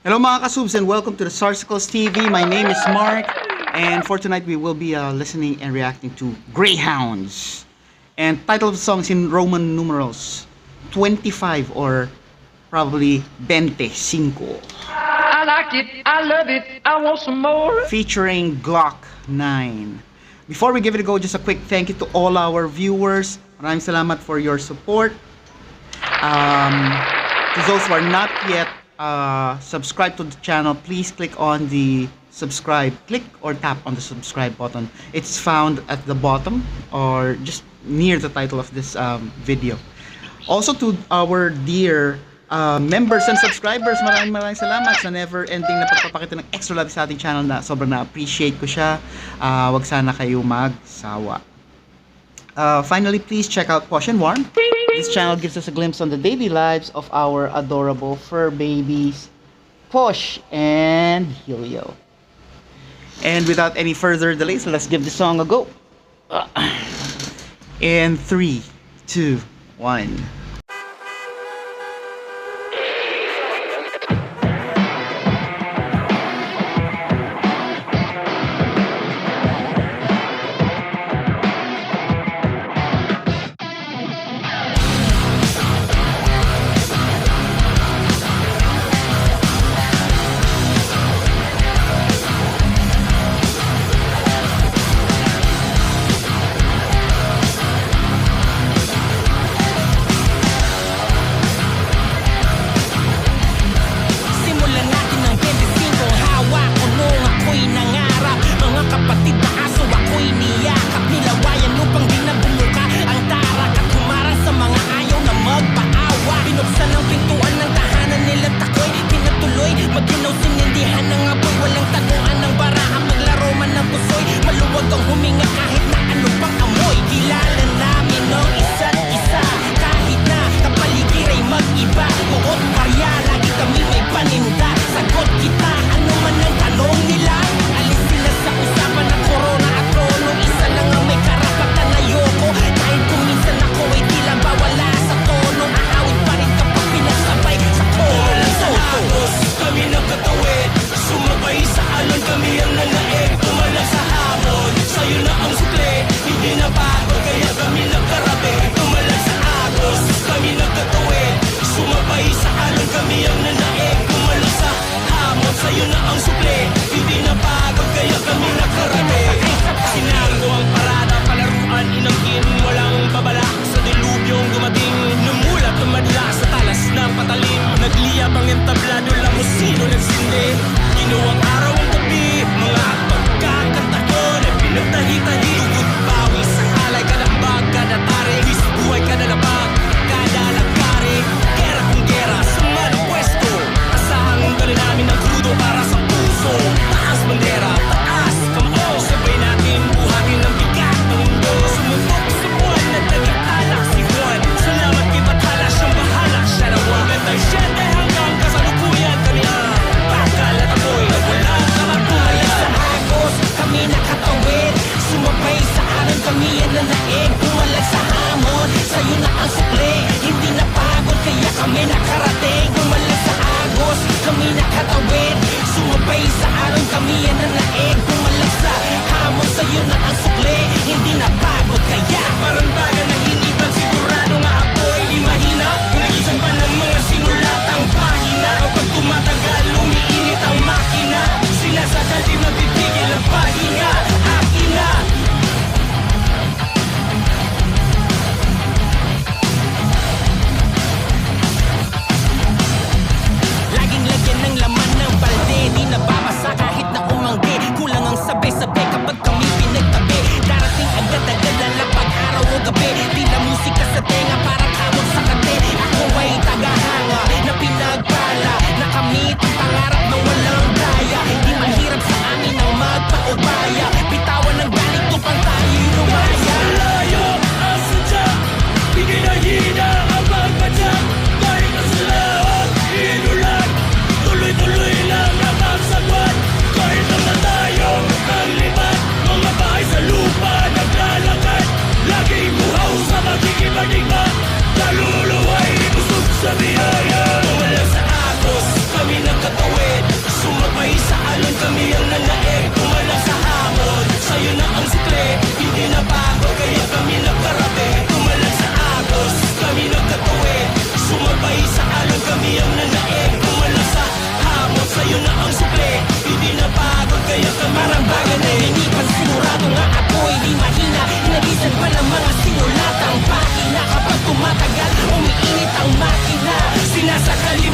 Hello mga kasubs and welcome to the Sarsicles TV. My name is Mark and for tonight we will be listening and reacting to Greyhounds. And title of the song is in Roman numerals 25 or probably 25. I like it, I love it, I want some more. Featuring Glock 9. Before we give it a go, just a quick thank you to all our viewers. Maraming salamat for your support. To those who are not yet subscribe to the channel, please click on the subscribe, click or tap on the subscribe button. It's found at the bottom or just near the title of this video. Also to our dear members and subscribers, maraming salamat sa never ending na pagpapakita ng extra love sa ating channel, na sobrang na-appreciate ko siya. Wag sana kayo magsawa. Finally, please check out Posh and Warm. This channel gives us a glimpse on the daily lives of our adorable fur babies, Posh and Helio. And without any further delays, let's give the song a go. In 3, 2, 1.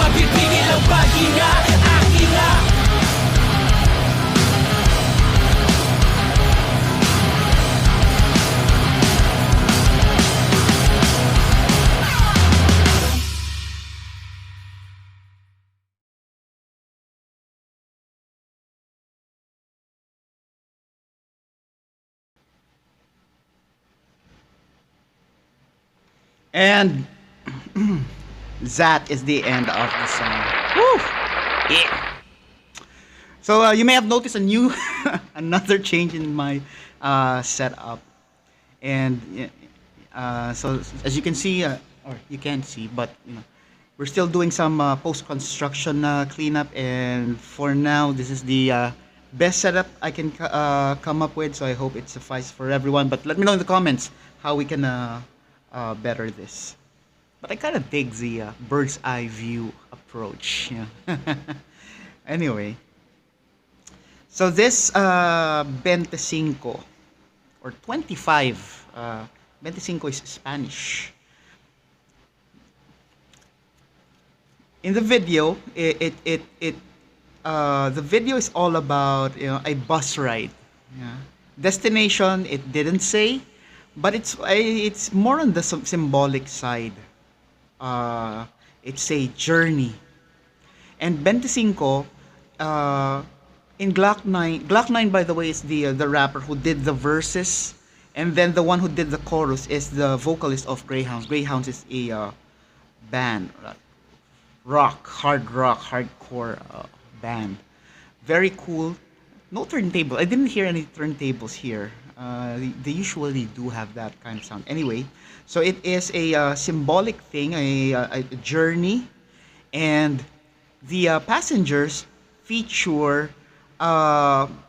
mapipigil ang paghinga. Akin na. And that is the end of the song. Woo! Yeah. So you may have noticed a new, another change in my setup, and so as you can see, or you can't see, but we're still doing some post-construction cleanup, and for now, this is the best setup I can come up with. So I hope it suffices for everyone. But let me know in the comments how we can better this. But I kind of dig the bird's eye view approach. Anyway, so this 25 or 25, 25 is Spanish. In the video, the video is all about a bus ride. Yeah. Destination, it didn't say, but it's more on the symbolic side. It's a journey. And 25, in Glock 9, Glock 9 by the way is the rapper who did the verses, and then the one who did the chorus is the vocalist of Greyhounds. Greyhounds is a band, hard rock, hardcore band. Very cool. No turntable. I didn't hear any turntables here. They usually do have that kind of sound. Anyway, so it is a symbolic thing, a journey, and the passengers feature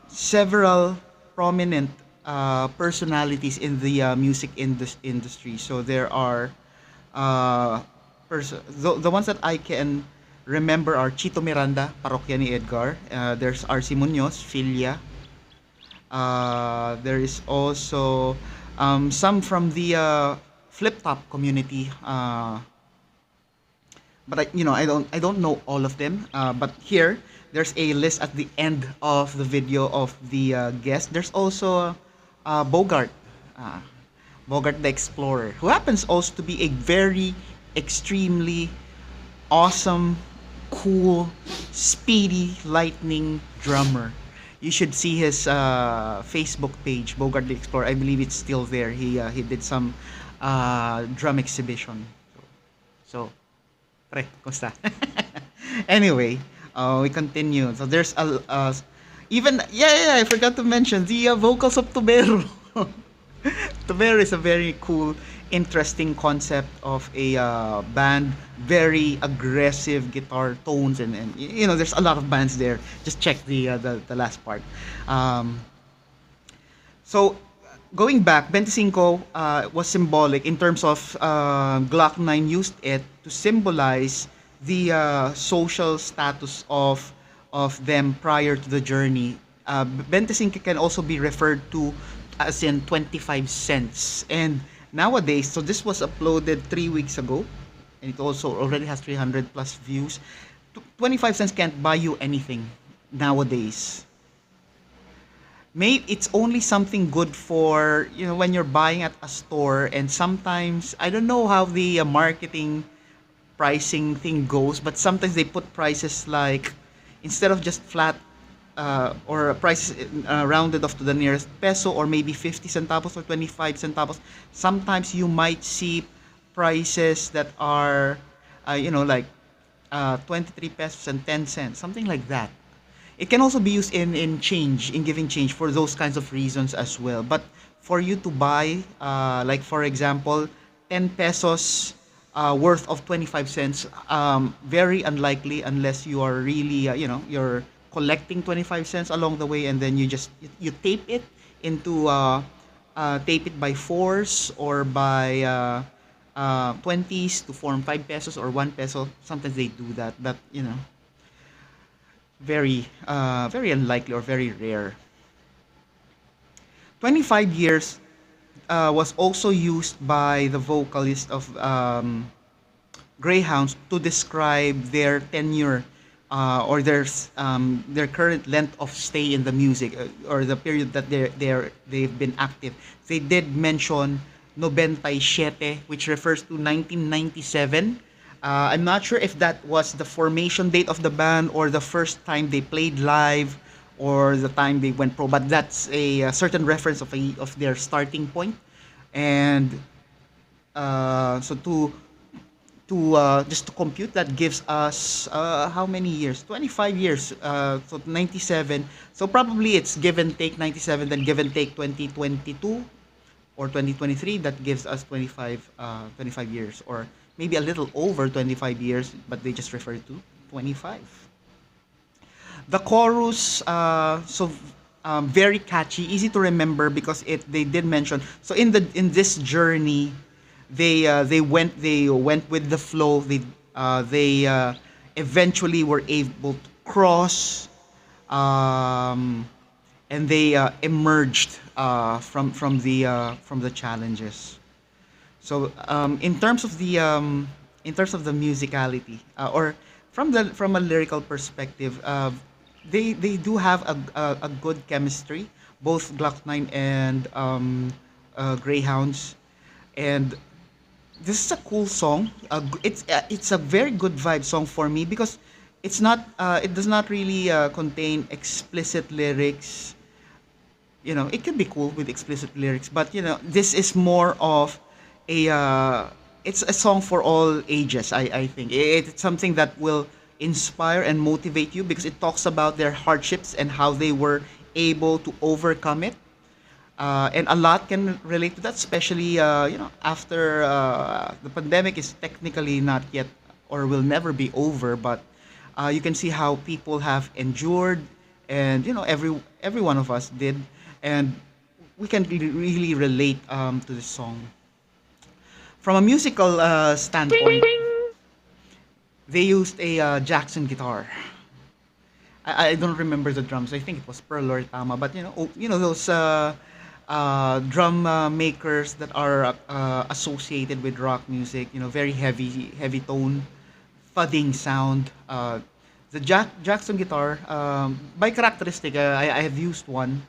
several prominent personalities in the music industry. So there are the ones that I can remember are Chito Miranda, Parokya ni Edgar. There's RC Munoz, Filia. There is also some from the flip top community. But I don't know all of them. But here there's a list at the end of the video of the guests. There's also Bogart, Bogart the Explorer, who happens also to be a very extremely awesome, cool, speedy, lightning drummer. You should see his Facebook page, Bogart the Explorer. I believe it's still there. He did some drum exhibition. So pre, kosta? Anyway, we continue. So there's even I forgot to mention the vocals of Tubero. Tubero is a very cool, interesting concept of a band. Very aggressive guitar tones, and there's a lot of bands there. Just check the last part. So going back, 25 was symbolic in terms of Glock 9 used it to symbolize the social status of them prior to the journey. 25 can also be referred to as in 25 cents. And nowadays, so this was uploaded 3 weeks ago, and it also already has 300 plus views. 25 cents can't buy you anything nowadays. Maybe it's only something good for when you're buying at a store, and sometimes I don't know how the marketing pricing thing goes, but sometimes they put prices like instead of just flat or prices rounded off to the nearest peso, or maybe 50 centavos or 25 centavos. Sometimes you might see prices that are like 23 pesos and 10 cents, something like that. It can also be used in change, in giving change for those kinds of reasons as well. But for you to buy, like for example, 10 pesos worth of 25 cents, very unlikely unless you are really, you're collecting 25 cents along the way, and then you tape it into, tape it by fours or by 20s to form 5 pesos or 1 peso. Sometimes they do that, but very unlikely or very rare. 25 years was also used by the vocalist of greyhounds to describe their tenure or their current length of stay in the music or the period that they've been active. They did mention 97, which refers to 1997. I'm not sure if that was the formation date of the band or the first time they played live or the time they went pro, but that's a certain reference of their starting point. And so just to compute, that gives us how many years? 25 years. So 97. So probably it's give and take 97, then give and take 2022 or 2023. That gives us 25 years, or maybe a little over 25 years, but they just refer to 25. The chorus, very catchy, easy to remember because it they did mention. So in this journey, they went with the flow. They eventually were able to cross, um, and they emerged from the challenges. So in terms of the musicality, or from a lyrical perspective, they do have a good chemistry, both Glock 9 and Greyhounds, and this is a cool song. It's a very good vibe song for me because it does not really contain explicit lyrics. It can be cool with explicit lyrics, but this is more of a it's a song for all ages. I think it's something that will inspire and motivate you because it talks about their hardships and how they were able to overcome it. And a lot can relate to that, especially after the pandemic is technically not yet or will never be over, but you can see how people have endured, and every one of us did, and we can really relate to this song. From a musical standpoint, they used a Jackson guitar. I don't remember the drums. I think it was Pearl or Tama, but those drum makers that are associated with rock music. Very heavy tone, thudding sound. The Jackson guitar, by characteristic, I have used one.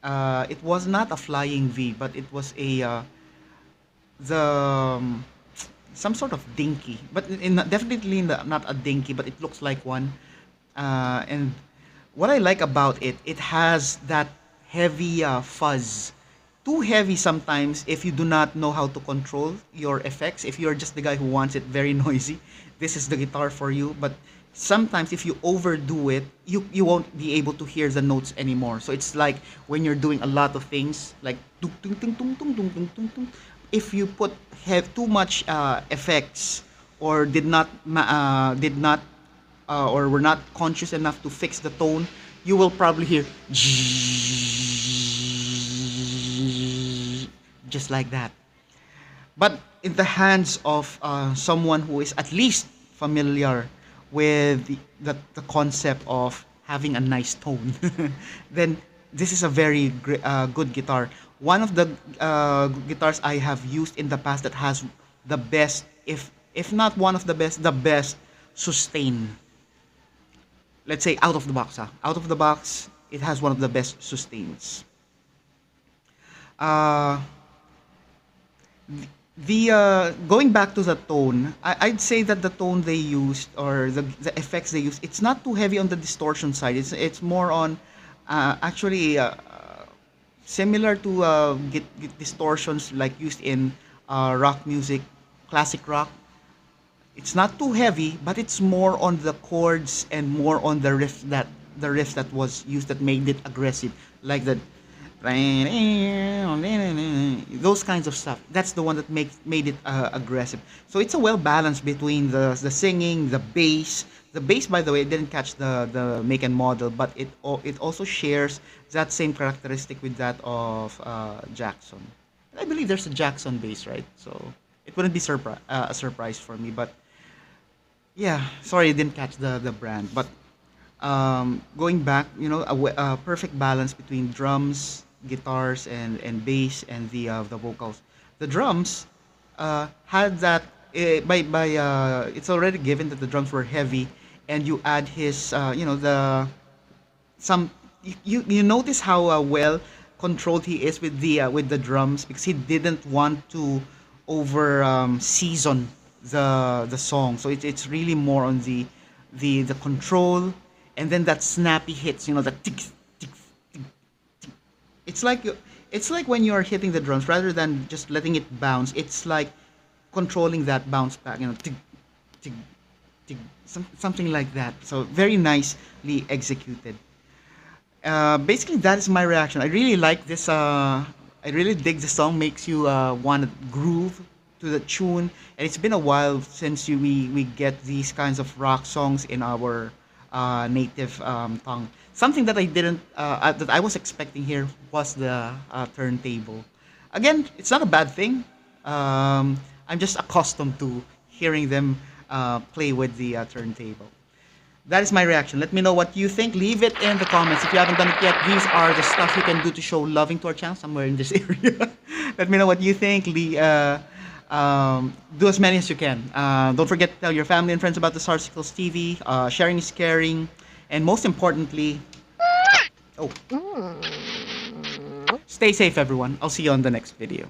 It was not a flying V, but it was the some sort of dinky, but definitely not a dinky, but it looks like one. And what I like about it, it has that heavy fuzz. Too heavy sometimes if you do not know how to control your effects. If you're just the guy who wants it very noisy, this is the guitar for you. But sometimes if you overdo it, you won't be able to hear the notes anymore. So it's like when you're doing a lot of things like tung, tung, tung, tung, tung, tung, tung, tung, tung. If you have too much effects, or did not or were not conscious enough to fix the tone, you will probably hear just like that. But in the hands of someone who is at least familiar with the concept of having a nice tone, then this is a very good guitar. One of the guitars I have used in the past that has the best, if not one of the best sustain. Let's say out of the box. Out of the box, it has one of the best sustains. Uh, the Going back to the tone, I'd say that the tone they used, or the effects they used, it's not too heavy on the distortion side. It's more on actually similar to distortions like used in rock music, classic rock. It's not too heavy, but it's more on the chords and more on the riff that was used that made it aggressive, like the those kinds of stuff. That's the one that made it aggressive. So it's a well balance between the singing, the bass. The bass, by the way, I didn't catch the make and model, but it also shares that same characteristic with that of Jackson. I believe there's a Jackson bass, right? So it wouldn't be a surprise for me. But yeah, sorry, I didn't catch the brand. But going back, a perfect balance between drums, guitars, and bass, and the vocals. The drums had that It's already given that the drums were heavy, and you add his some you notice how well controlled he is with the drums, because he didn't want to over season the song. So it's really more on the control, and then that snappy hits, the tick tick tick. It's like it's like when you're hitting the drums, rather than just letting it bounce, it's like controlling that bounce back, tick tick tick, something like that. So very nicely executed. Basically, that is my reaction. I really like this. I really dig the song. Makes you want to groove to the tune. And it's been a while since we get these kinds of rock songs in our native tongue. Something that I didn't that I was expecting here was the turntable. Again, it's not a bad thing. I'm just accustomed to hearing them play with the turntable. That is my reaction. Let me know what you think. Leave it in the comments. If you haven't done it yet, these are the stuff you can do to show loving to our channel somewhere in this area. Let me know what you think. Do as many as you can. Don't forget to tell your family and friends about the Sarsicles TV. Sharing is caring. And most importantly, oh, stay safe, everyone. I'll see you on the next video.